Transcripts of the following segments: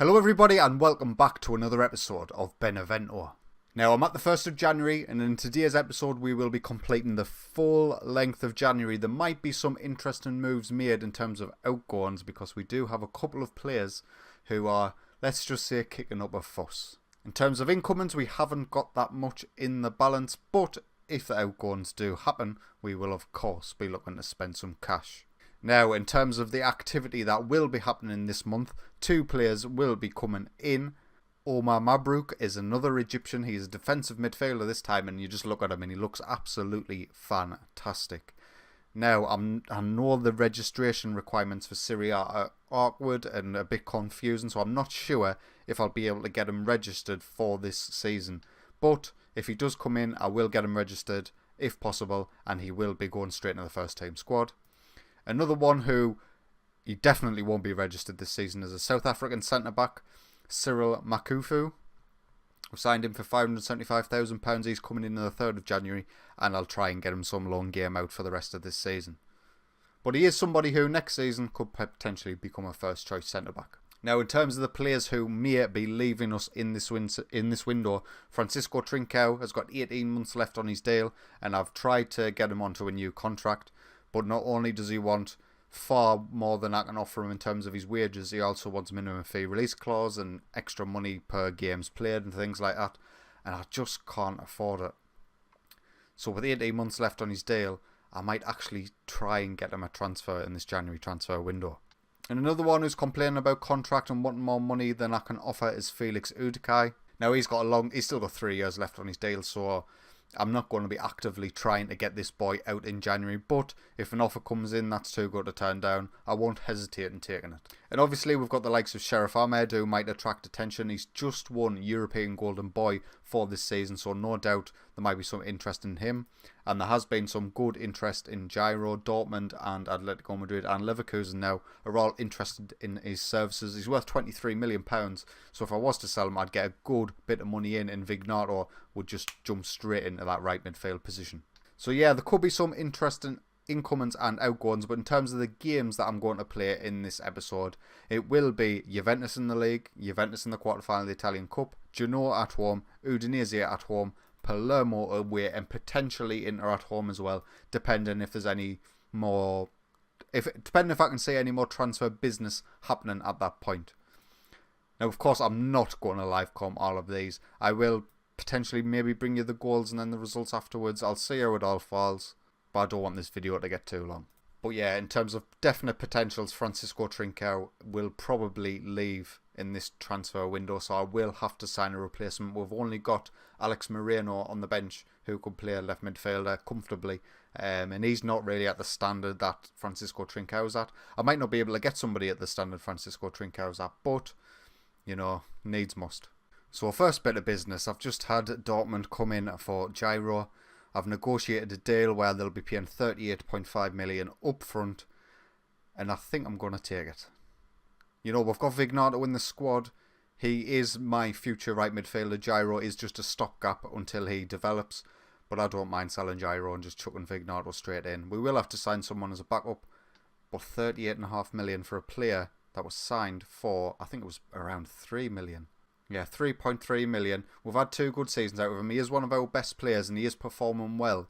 Hello everybody and welcome back to another episode of Benevento. Now I'm at the 1st of January and in today's episode we will be completing the full length of January. There might be some interesting moves made in terms of outgoings because we do have a couple of players who are, let's just say, kicking up a fuss. In terms of incomings we haven't got that much in the balance, but if the outgoings do happen we will of course be looking to spend some cash. Now, in terms of the activity that will be happening this month, two players will be coming in. Omar Mabrouk is another Egyptian. He's a defensive midfielder this time, and you just look at him and he looks absolutely fantastic. Now, I know the registration requirements for Syria are awkward and a bit confusing, so I'm not sure if I'll be able to get him registered for this season. But if he does come in, I will get him registered if possible, and he will be going straight into the first team squad. Another one who he definitely won't be registered this season is a South African centre-back, Cyril Makufu. We've signed him for £575,000. He's coming in on the 3rd of January, and I'll try and get him some loan game out for the rest of this season. But he is somebody who next season could potentially become a first-choice centre-back. Now, in terms of the players who may be leaving us in this window, Francisco Trincao has got 18 months left on his deal, and I've tried to get him onto a new contract. But not only does he want far more than I can offer him in terms of his wages, he also wants minimum fee release clause and extra money per games played and things like that. And I just can't afford it. So with 18 months left on his deal, I might actually try and get him a transfer in this January transfer window. And another one who's complaining about contract and wanting more money than I can offer is Felix Udikai. Now he's still got 3 years left on his deal, so I'm not going to be actively trying to get this boy out in January, but if an offer comes in that's too good to turn down, I won't hesitate in taking it. And obviously we've got the likes of Sheriff Ahmed who might attract attention. He's just won European Golden Boy for this season, so no doubt there might be some interest in him. And there has been some good interest in Gyro. Dortmund and Atletico Madrid and Leverkusen now are all interested in his services. He's worth £23 million, so if I was to sell him I'd get a good bit of money in, and Vignato would just jump straight into that right midfield position. So yeah, there could be some interesting incomings and outgoings, but in terms of the games that I'm going to play in this episode, it will be Juventus in the league, Juventus in the quarterfinal of the Italian Cup, Genoa at home, Udinese at home, Palermo away, and potentially Inter at home as well, depending if there's any more, depending if I can see any more transfer business happening at that point. Now, of course, I'm not going to live com all of these. I will potentially maybe bring you the goals and then the results afterwards. I'll see how it all falls, but I don't want this video to get too long. But yeah, in terms of definite potentials, Francisco Trincao will probably leave in this transfer window, so I will have to sign a replacement. We've only got Alex Moreno on the bench who could play a left midfielder comfortably, and he's not really at the standard that Francisco Trincao's at. I might not be able to get somebody at the standard Francisco Trincao's at, but you know, needs must. So first bit of business, I've just had Dortmund come in for Gyro. I've negotiated a deal where they'll be paying 38.5 million up front, and I think I'm going to take it. You know, we've got Vignato in the squad. He is my future right midfielder. Gyro is just a stopgap until he develops, but I don't mind selling Gyro and just chucking Vignato straight in. We will have to sign someone as a backup, but 38.5 million for a player that was signed for, I think it was around 3 million. Yeah, 3.3 million. We've had 2 good seasons out of him. He is one of our best players and he is performing well.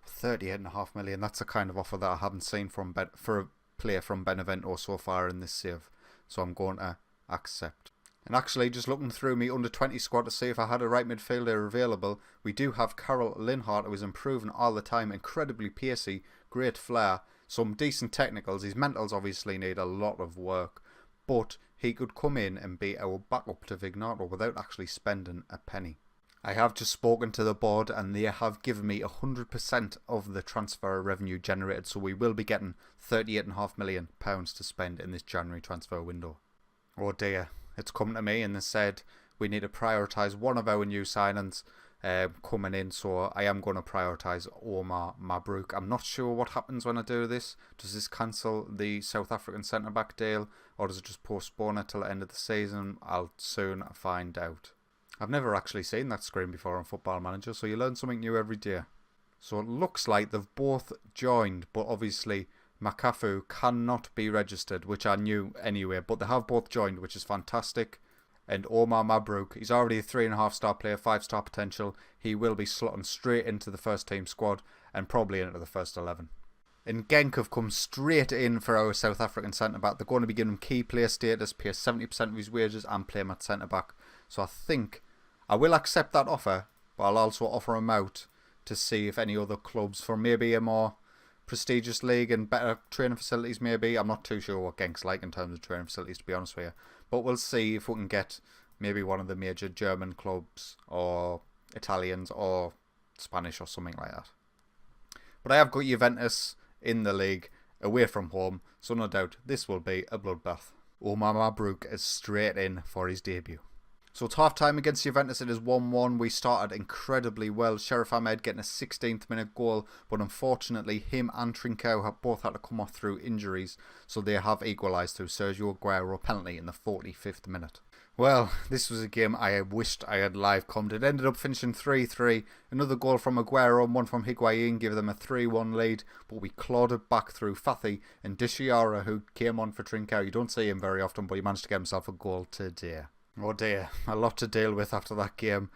38.5 million, that's the kind of offer that I haven't seen for a player from Benevento so far in this save. So I'm going to accept. And actually, just looking through me under 20 squad to see if I had a right midfielder available, we do have Karel Linhart, who is improving all the time. Incredibly pacey, great flair, some decent technicals. His mentals obviously need a lot of work, but he could come in and be our backup to Vignato without actually spending a penny. I have just spoken to the board and they have given me 100% of the transfer revenue generated, so we will be getting £38.5 million to spend in this January transfer window. Oh dear, it's come to me and they said we need to prioritise one of our new signings coming in, so I am going to prioritise Omar Mabrouk. I'm not sure what happens when I do this. Does this cancel the South African centre-back deal, or does it just postpone it till the end of the season? I'll soon find out. I've never actually seen that screen before on Football Manager, so you learn something new every day. So it looks like they've both joined, but obviously Makafu cannot be registered, which I knew anyway, but they have both joined, which is fantastic. And Omar Mabrouk, he's already a 3.5-star player, 5-star potential. He will be slotting straight into the first team squad and probably into the first 11. And Genk have come straight in for our South African centre-back. They're going to be giving him key player status, pay 70% of his wages and play him at centre-back. So I think I will accept that offer, but I'll also offer him out to see if any other clubs for maybe a more prestigious league and better training facilities maybe. I'm not too sure what Genk's like in terms of training facilities, to be honest with you. But we'll see if we can get maybe one of the major German clubs or Italians or Spanish or something like that. But I have got Juventus in the league away from home, so no doubt this will be a bloodbath. Omar Mabrouk is straight in for his debut. So it's half time against Juventus. It is 1-1. We started incredibly well. Sheriff Ahmed getting a 16th minute goal, but unfortunately him and Trincao have both had to come off through injuries, so they have equalised through Sergio Aguero penalty in the 45th minute. Well, this was a game I wished I had live commed. It ended up finishing 3-3. Another goal from Aguero and one from Higuain gave them a 3-1 lead, but we clawed it back through Fathi and Dishiara, who came on for Trincao. You don't see him very often, but he managed to get himself a goal today. Oh dear, a lot to deal with after that game.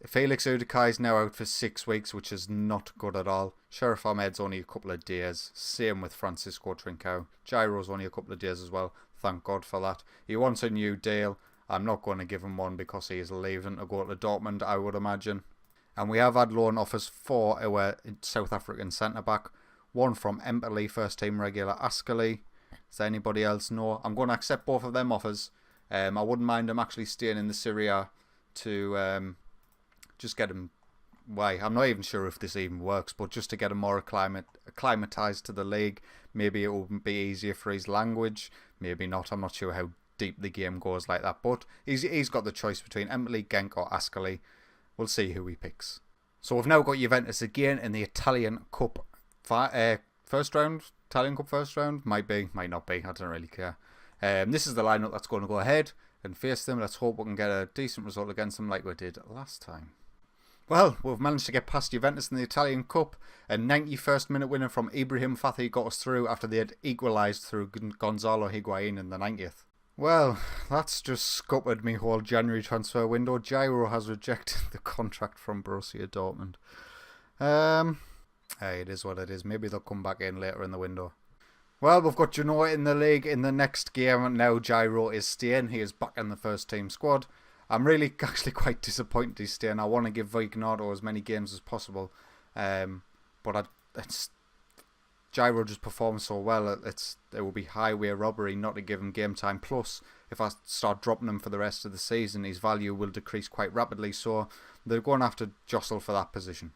Felix Udikai is now out for 6 weeks, which is not good at all. Sheriff Ahmed's only a couple of days. Same with Francisco Trincao. Gyro's only a couple of days as well. Thank God for that. He wants a new deal. I'm not going to give him one because he is leaving to go to Dortmund, I would imagine. And we have had loan offers for our South African centre-back. One from Empoli, first team regular Ascoli. Does anybody else know? I'm going to accept both of them offers. I wouldn't mind him actually staying in the Serie A to just get him... Why? I'm not even sure if this even works, but just to get him more acclimatised to the league. Maybe it will be easier for his language. Maybe not. I'm not sure how deep the game goes like that. But he's got the choice between Empoli, Genk or Ascoli. We'll see who he picks. So we've now got Juventus again in the Italian Cup first round. Italian Cup first round? Might be, might not be. I don't really care. This is the lineup that's going to go ahead and face them. Let's hope we can get a decent result against them like we did last time. Well, we've managed to get past Juventus in the Italian Cup. A 91st minute winner from Ibrahim Fathi got us through after they had equalised through Gonzalo Higuain in the 90th. Well, that's just scuppered me whole January transfer window. Gyro has rejected the contract from Borussia Dortmund. Hey, it is what it is. Maybe they'll come back in later in the window. Well, we've got Genoa in the league in the next game. Now Gyro is staying. He is back in the first team squad. I'm really actually quite disappointed he's staying. I want to give Vignato as many games as possible. But Gyro just performs so well. It will be highway robbery not to give him game time. Plus, if I start dropping him for the rest of the season, his value will decrease quite rapidly. So they're going to have to jostle for that position.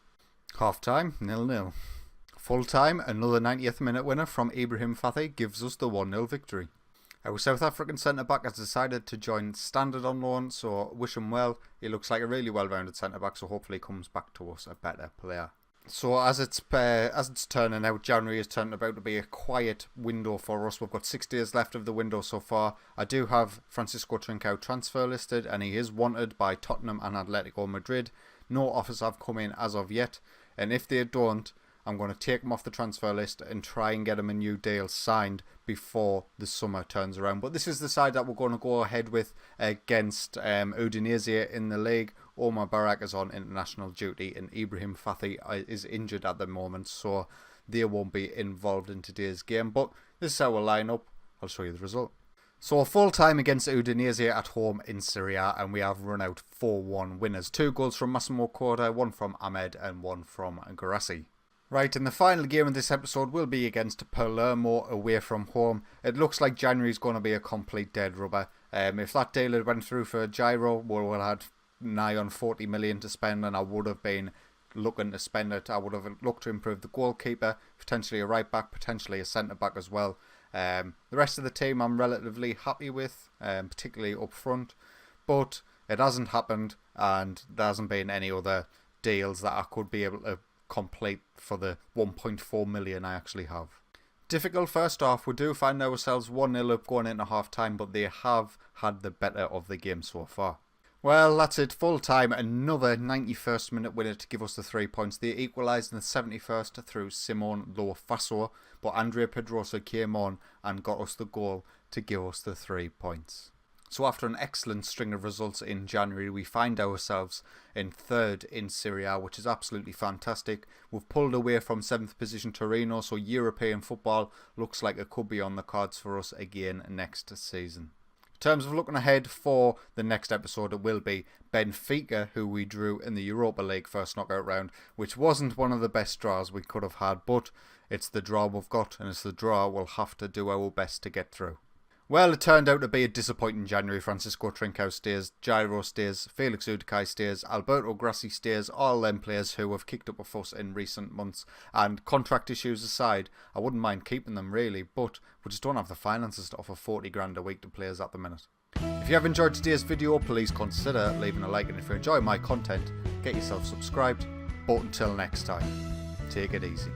Half time, 0-0. Full time, another 90th minute winner from Ibrahim Fathi gives us the 1-0 victory. Our South African centre-back has decided to join Standard on loan, so wish him well. He looks like a really well-rounded centre-back, so hopefully he comes back to us a better player. So as it's turning out, January is turning about to be a quiet window for us. We've got 6 days left of the window so far. I do have Francisco Trincao transfer listed, and he is wanted by Tottenham and Atletico Madrid. No offers have come in as of yet, and if they don't, I'm going to take him off the transfer list and try and get him a new deal signed before the summer turns around. But this is the side that we're going to go ahead with against Udinese in the league. Omar Barak is on international duty and Ibrahim Fathi is injured at the moment, so they won't be involved in today's game. But this is our lineup. I'll show you the result. So a full time against Udinese at home in Serie A, and we have run out 4-1 winners. 2 goals from Massimo Corda, 1 from Ahmed and 1 from Garassi. Right, and the final game of this episode will be against Palermo away from home. It looks like January's going to be a complete dead rubber. If that deal had went through for Gyro, we would have had nigh on 40 million to spend, and I would have been looking to spend it. I would have looked to improve the goalkeeper, potentially a right back, potentially a centre back as well. The rest of the team I'm relatively happy with, particularly up front, but it hasn't happened, and there hasn't been any other deals that I could be able to complete for the 1.4 million I actually have. Difficult first half. We do find ourselves 1-0 up going into half time, but they have had the better of the game so far. Well, that's it. Full time. Another 91st minute winner to give us the 3 points. They equalised in the 71st through Simon Lofaso, but Andrea Pedrosa came on and got us the goal to give us the 3 points. So after an excellent string of results in January, we find ourselves in 3rd in Serie A, which is absolutely fantastic. We've pulled away from 7th position Torino, so European football looks like it could be on the cards for us again next season. In terms of looking ahead for the next episode, it will be Benfica, who we drew in the Europa League first knockout round, which wasn't one of the best draws we could have had, but it's the draw we've got, and it's the draw we'll have to do our best to get through. Well, it turned out to be a disappointing January. Francisco Trincao stays, Jairo stays, Felix Udikai stays, Alberto Grassi stays, all them players who have kicked up a fuss in recent months. And contract issues aside, I wouldn't mind keeping them really, but we just don't have the finances to offer 40 grand a week to players at the minute. If you have enjoyed today's video, please consider leaving a like, and if you enjoy my content, get yourself subscribed. But until next time, take it easy.